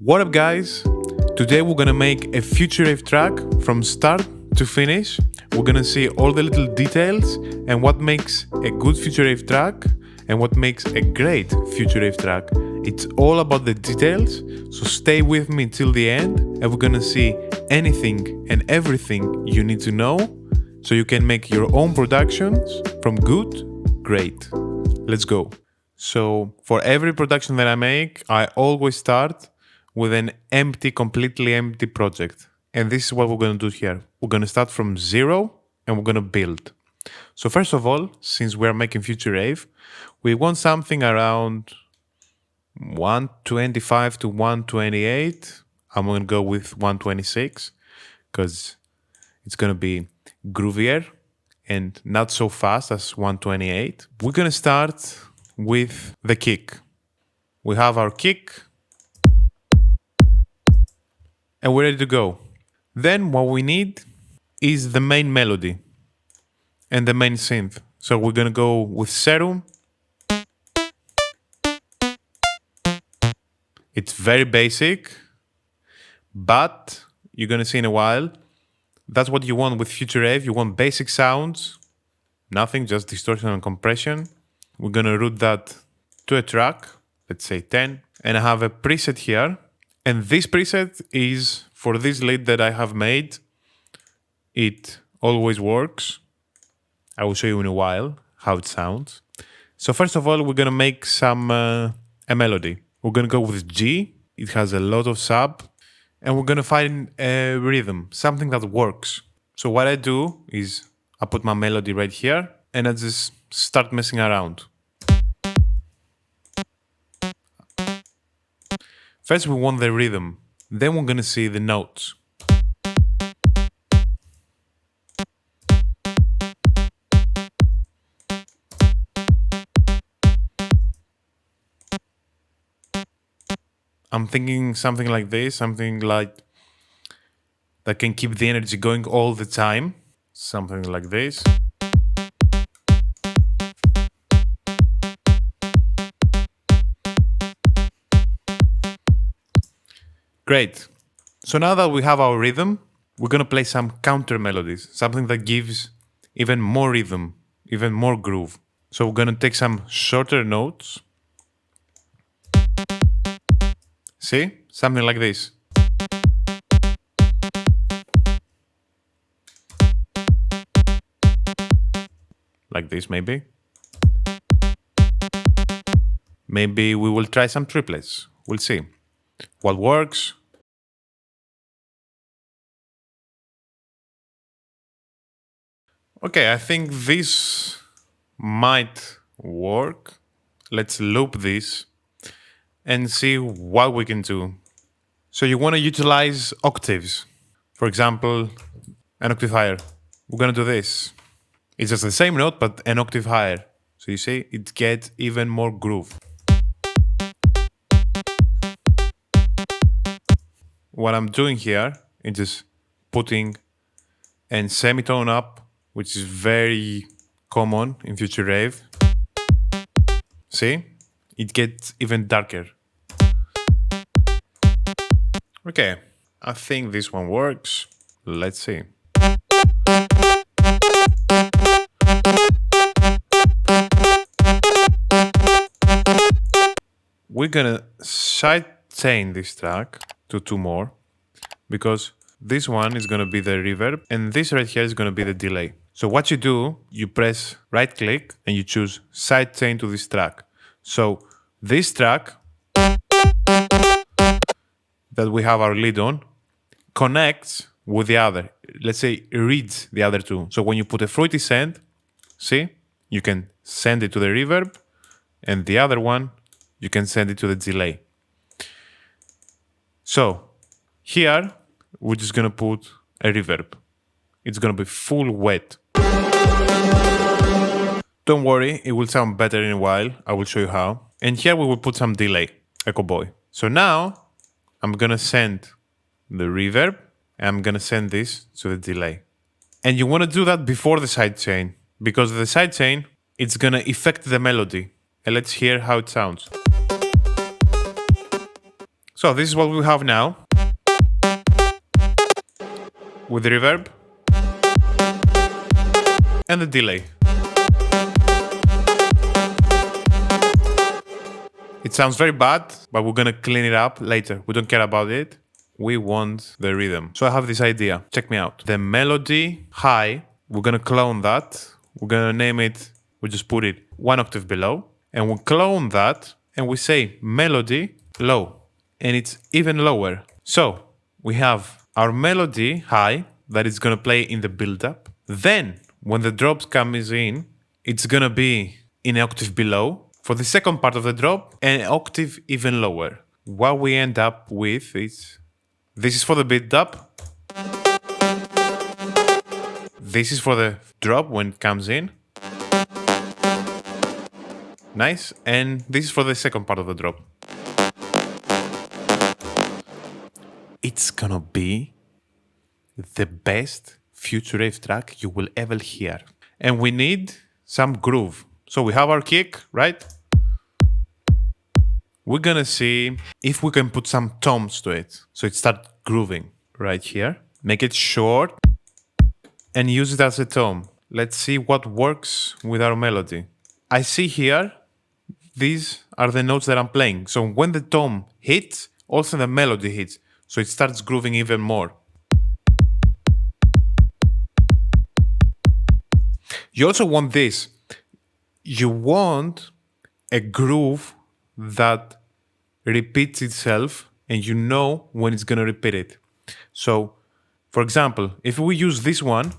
What up guys? Today we're gonna make a future rave track from start to finish. We're gonna see all the little details and what makes a good future rave track and what makes a great future rave track. It's all about the details, so stay with me till the end and we're gonna see anything and everything you need to know so you can make your own productions from good, great. Let's go. So for every production that I make, I always start with an empty, completely empty project. And this is what we're gonna do here. We're gonna start from zero and we're gonna build. So first of all, since we're making Future Rave, we want something around 125 to 128. I'm gonna go with 126 because it's gonna be groovier and not so fast as 128. We're gonna start with the kick. We have our kick, and we're ready to go. Then what we need is the main melody and the main synth. So we're gonna go with Serum. It's very basic, but you're gonna see in a while, that's what you want with Future Rave. You want basic sounds, nothing, just distortion and compression. We're gonna route that to a track, let's say 10, and I have a preset here. And this preset is for this lead that I have made. It always works. I will show you in a while how it sounds. So first of all, we're gonna make a melody. We're gonna go with G. It has a lot of sub. And we're gonna find a rhythm, something that works. So what I do is I put my melody right here and I just start messing around. First, we want the rhythm. Then we're gonna see the notes. I'm thinking something like this, something like that can keep the energy going all the time. Something like this. Great. So now that we have our rhythm, we're gonna play some counter melodies, something that gives even more rhythm, even more groove. So we're gonna take some shorter notes. See? Something like this. Like this, maybe. Maybe we will try some triplets. We'll see what works. Okay, I think this might work. Let's loop this and see what we can do. So you want to utilize octaves. For example, an octave higher. We're going to do this. It's just the same note, but an octave higher. So you see, it gets even more groove. What I'm doing here is just putting a semitone up, which is very common in Future Rave. See? It gets even darker. Okay, I think this one works. Let's see. We're gonna sidechain this track to two more because this one is gonna be the reverb and this right here is gonna be the delay. So what you do, you press right click and you choose sidechain to this track. So this track that we have our lead on connects with the other. Let's say it reads the other two. So when you put a fruity send, see, you can send it to the reverb and the other one, you can send it to the delay. So here, we're just gonna put a reverb. It's gonna be full wet. Don't worry, it will sound better in a while. I will show you how. And here we will put some delay, Echo Boy. So now I'm gonna send the reverb and I'm gonna send this to the delay. And you wanna do that before the sidechain because the sidechain, it's gonna affect the melody. And let's hear how it sounds. So this is what we have now with the reverb and the delay. It sounds very bad, but we're gonna clean it up later. We don't care about it. We want the rhythm. So I have this idea. Check me out. The melody high, we're gonna clone that. We're gonna name it, we just put it 1 octave below. And we clone that and we say melody low. And it's even lower. So we have our melody high that is gonna play in the build-up. Then when the drops comes in, it's gonna be in an octave below. For the second part of the drop, an octave even lower. What we end up with is, this is for the build-up. This is for the drop when it comes in. Nice. And this is for the second part of the drop. It's gonna be the best future rave track you will ever hear. And we need some groove. So we have our kick, right? We're gonna see if we can put some toms to it. So it starts grooving right here. Make it short and use it as a tom. Let's see what works with our melody. I see here, these are the notes that I'm playing. So when the tom hits, also the melody hits. So it starts grooving even more. You also want this. You want a groove that repeats itself and you know when it's going to repeat it. So, for example, if we use this one,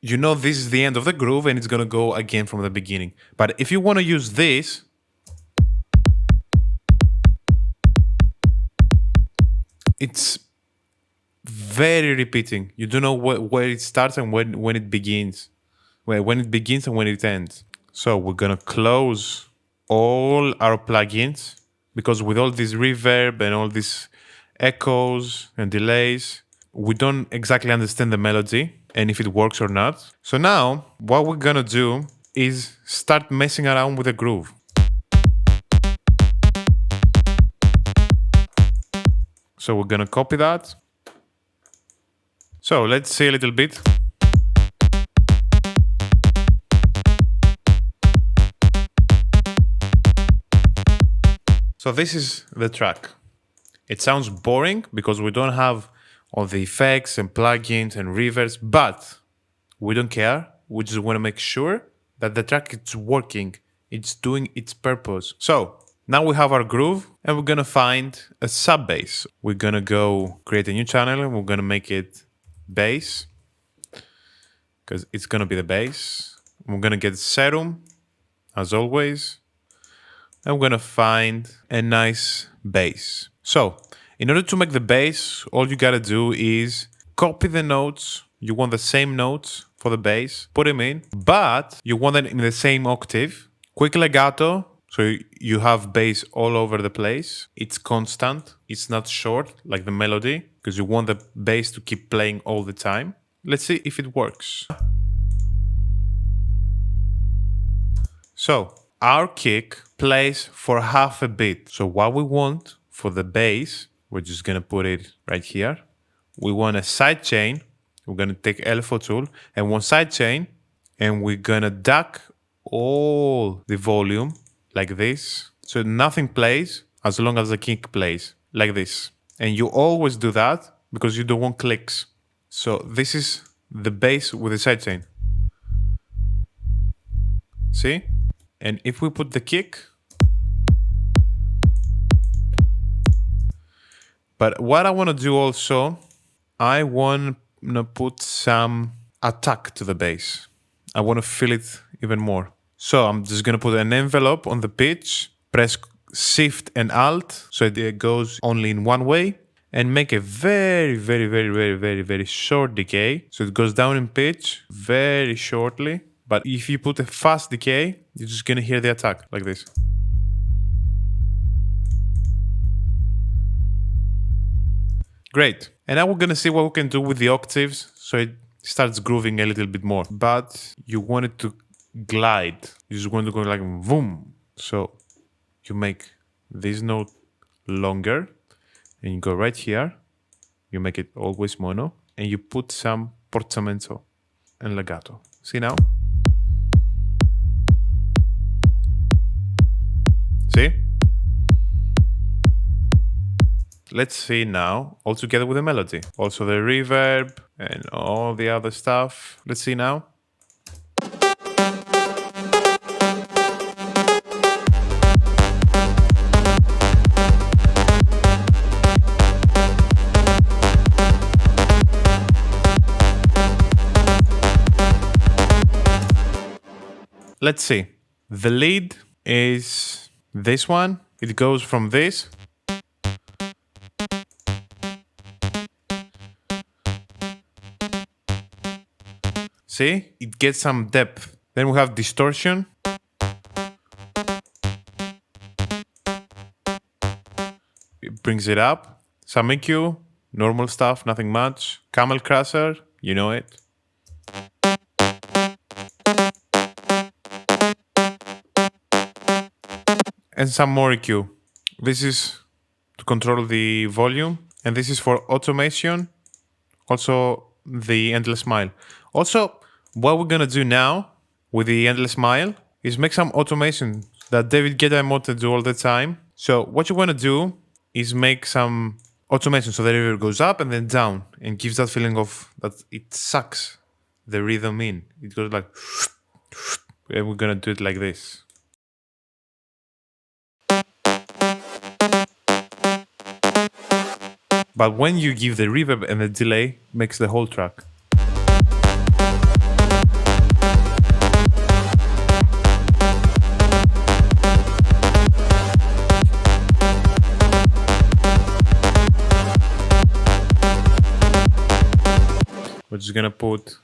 you know this is the end of the groove and it's going to go again from the beginning. But if you want to use this, it's very repeating. You don't know where it starts and when it begins. When it begins and when it ends. So we're gonna close all our plugins because with all this reverb and all these echoes and delays, we don't exactly understand the melody and if it works or not. So now what we're gonna do is start messing around with the groove. So we're gonna copy that. So let's see a little bit. So this is the track. It sounds boring because we don't have all the effects and plugins and reverbs, but we don't care. We just want to make sure that the track is working. It's doing its purpose. So now we have our groove and we're going to find a sub bass. We're going to go create a new channel and we're going to make it bass because it's going to be the bass. We're going to get serum as always. And we're gonna find a nice bass. So, in order to make the bass, all you gotta do is copy the notes. You want the same notes for the bass, put them in, but you want them in the same octave. Quick legato, so you have bass all over the place. It's constant, it's not short like the melody, because you want the bass to keep playing all the time. Let's see if it works. So, our kick plays for half a beat. So what we want for the bass, we're just gonna put it right here. We want a sidechain. We're gonna take LFO tool and one sidechain, and we're gonna duck all the volume like this. So nothing plays as long as the kick plays like this. And you always do that because you don't want clicks. So this is the bass with the sidechain. See? And if we put the kick, but what I want to do also, I want to put some attack to the bass. I want to feel it even more. So I'm just going to put an envelope on the pitch, press Shift and Alt so it goes only in one way, and make a very, very, very, very, very, very short decay. So it goes down in pitch very shortly. But if you put a fast decay, you're just gonna hear the attack like this. Great. And now we're gonna see what we can do with the octaves so it starts grooving a little bit more. But you want it to glide. You just want to go like boom. So you make this note longer and you go right here. You make it always mono and you put some portamento and legato. See now? See? Let's see now, all together with the melody. Also the reverb and all the other stuff. Let's see now. Let's see. The lead is this one. It goes from this. See? It gets some depth. Then we have distortion. It brings it up. Some EQ, normal stuff, nothing much. Camel crusher, you know it. And some more EQ. This is to control the volume, and this is for automation. Also, the endless mile. Also, what we're gonna do now with the endless mile is make some automation that David Guetta and Motta do all the time. So what you wanna do is make some automation so the reverb goes up and then down and gives that feeling of that it sucks the rhythm in. It goes like, and we're gonna do it like this. But when you give the reverb and the delay, makes the whole track. We're just gonna put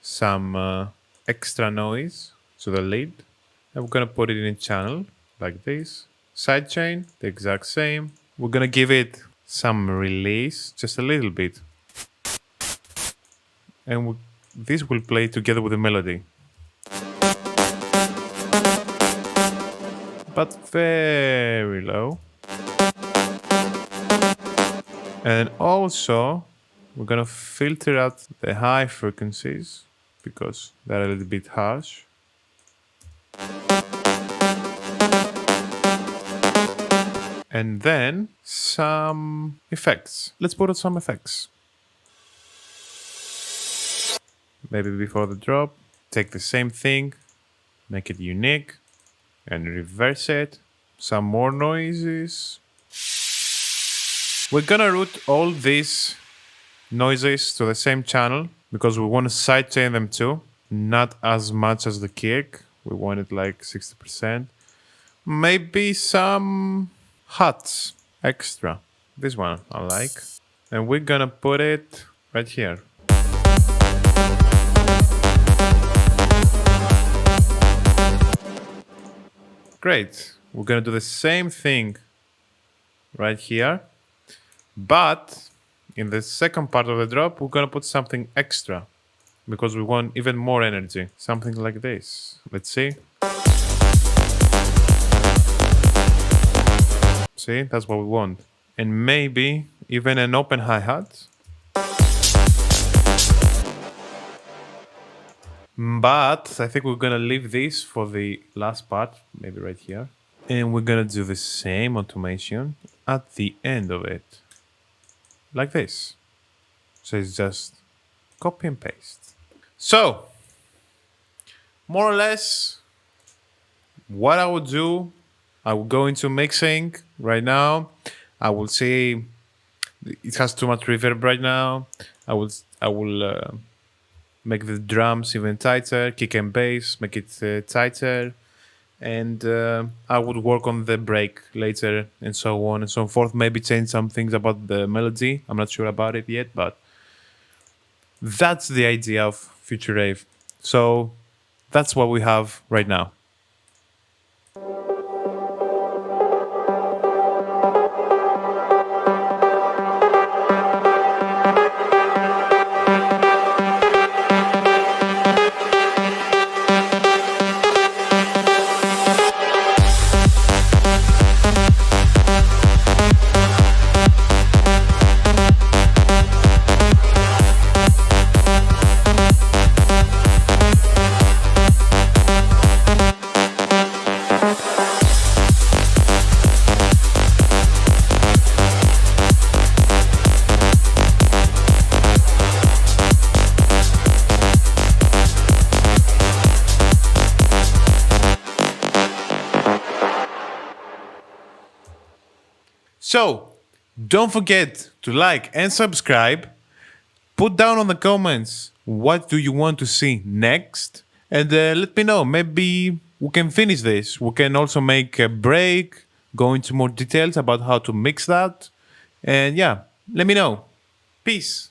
some extra noise to the lead, and we're gonna put it in a channel like this. Sidechain, the exact same. We're gonna give it some release, just a little bit, and this will play together with the melody, but very low. And also we're gonna filter out the high frequencies because they're a little bit harsh. And then some effects. Let's put out some effects. Maybe before the drop, take the same thing, make it unique, and reverse it. Some more noises. We're gonna route all these noises to the same channel because we want to sidechain them too. Not as much as the kick. We want it like 60%. Maybe some huts extra. This one I like. And we're gonna put it right here. Great. We're gonna do the same thing right here. But in the second part of the drop, we're gonna put something extra because we want even more energy. Something like this. Let's see. See, that's what we want. And maybe even an open hi-hat. But I think we're gonna leave this for the last part, maybe right here. And we're gonna do the same automation at the end of it. Like this. So it's just copy and paste. So, more or less, what I would do, I will go into mixing right now. I will see it has too much reverb right now. I will make the drums even tighter, kick and bass, make it tighter. And I would work on the break later and so on and so forth. Maybe change some things about the melody. I'm not sure about it yet, but that's the idea of Future Rave. So that's what we have right now. So, don't forget to like and subscribe. Put down on the comments what do you want to see next, and let me know. Maybe we can finish this. We can also make a break, go into more details about how to mix that, and yeah, let me know. Peace.